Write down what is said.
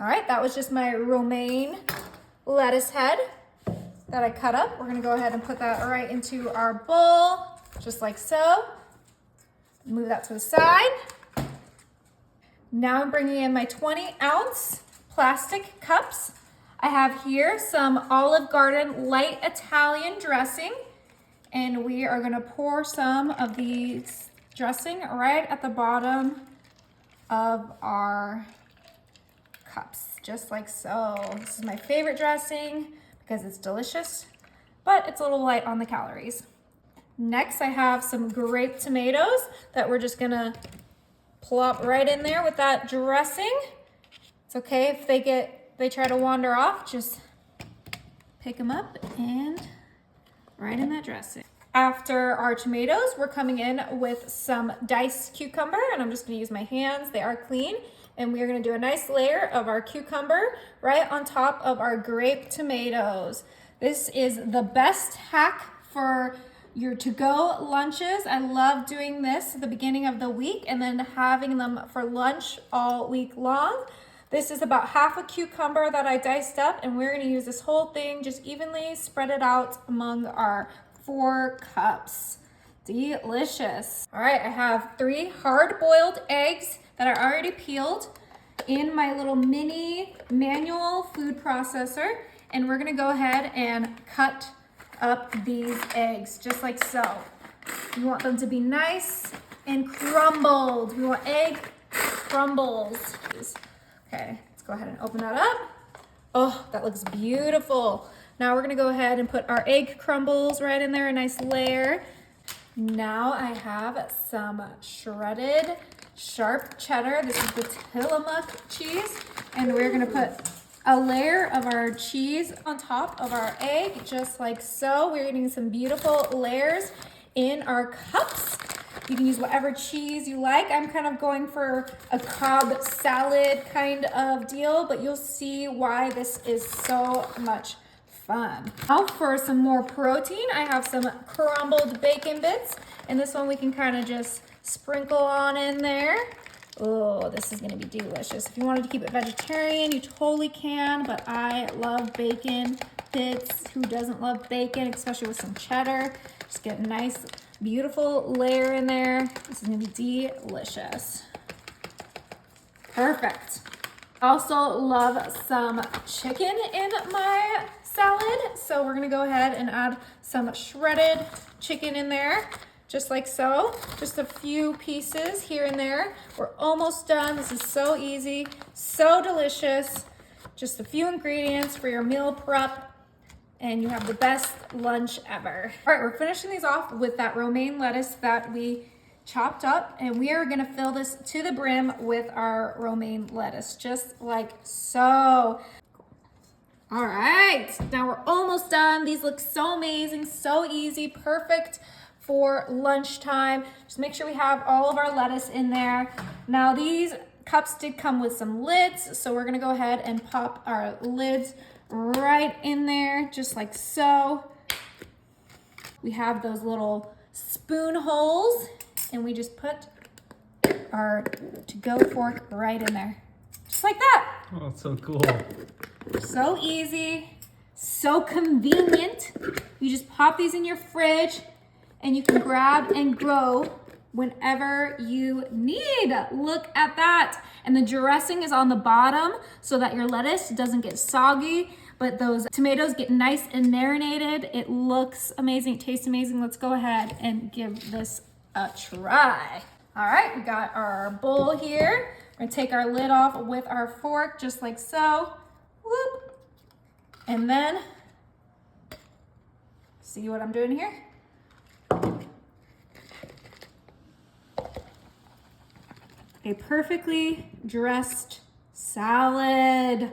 All right, that was just my romaine lettuce head that I cut up. We're gonna go ahead and put that right into our bowl, just like so. Move that to the side. Now I'm bringing in my 20-ounce plastic cups. I have here some Olive Garden light Italian dressing, and we are gonna pour some of these dressing right at the bottom of our cups, just like so. This is my favorite dressing because it's delicious, but it's a little light on the calories. Next, I have some grape tomatoes that we're just gonna plop right in there with that dressing. It's okay if they try to wander off, just pick them up and right in that dressing. After our tomatoes, we're coming in with some diced cucumber, and I'm just gonna use my hands, they are clean. And we're gonna do a nice layer of our cucumber right on top of our grape tomatoes. This is the best hack for your to-go lunches. I love doing this at the beginning of the week and then having them for lunch all week long. This is about half a cucumber that I diced up, and we're gonna use this whole thing, just evenly spread it out among our 4 cups. Delicious. All right, I have 3 hard-boiled eggs that are already peeled in my little mini manual food processor, and we're gonna go ahead and cut up these eggs just like so. You want them to be nice and crumbled. We want egg crumbles. Okay, let's go ahead and open that up. Oh, that looks beautiful. Now we're gonna go ahead and put our egg crumbles right in there, a nice layer. Now I have some shredded sharp cheddar. This is the Tillamook cheese, and we're gonna put a layer of our cheese on top of our egg, just like so. We're getting some beautiful layers in our cups. You can use whatever cheese you like. I'm kind of going for a Cobb salad kind of deal, but you'll see why this is so much fun. Now for some more protein, I have some crumbled bacon bits, and this one we can kind of just sprinkle on in there. Oh, this is gonna be delicious. If you wanted to keep it vegetarian, you totally can, but I love bacon bits. Who doesn't love bacon, especially with some cheddar? Just get a nice, beautiful layer in there. This is gonna be delicious. Perfect. Also love some chicken in my salad, so we're gonna go ahead and add some shredded chicken in there, just like so. Just a few pieces here and there. We're almost done. This is so easy, so delicious. Just a few ingredients for your meal prep, and you have the best lunch ever. All right, we're finishing these off with that romaine lettuce that we chopped up, and we are gonna fill this to the brim with our romaine lettuce, just like so. All right, now we're almost done. These look so amazing, so easy, perfect for lunchtime. Just make sure we have all of our lettuce in there. Now these cups did come with some lids, so we're gonna go ahead and pop our lids right in there, just like so. We have those little spoon holes, and we just put our to-go fork right in there, just like that. Oh, that's so cool. So easy, so convenient. You just pop these in your fridge, and you can grab and go whenever you need. Look at that. And the dressing is on the bottom so that your lettuce doesn't get soggy, but those tomatoes get nice and marinated. It looks amazing, it tastes amazing. Let's go ahead and give this a try. All right, we got our bowl here. We're gonna take our lid off with our fork, just like so. Whoop. And then, see what I'm doing here? A perfectly dressed salad.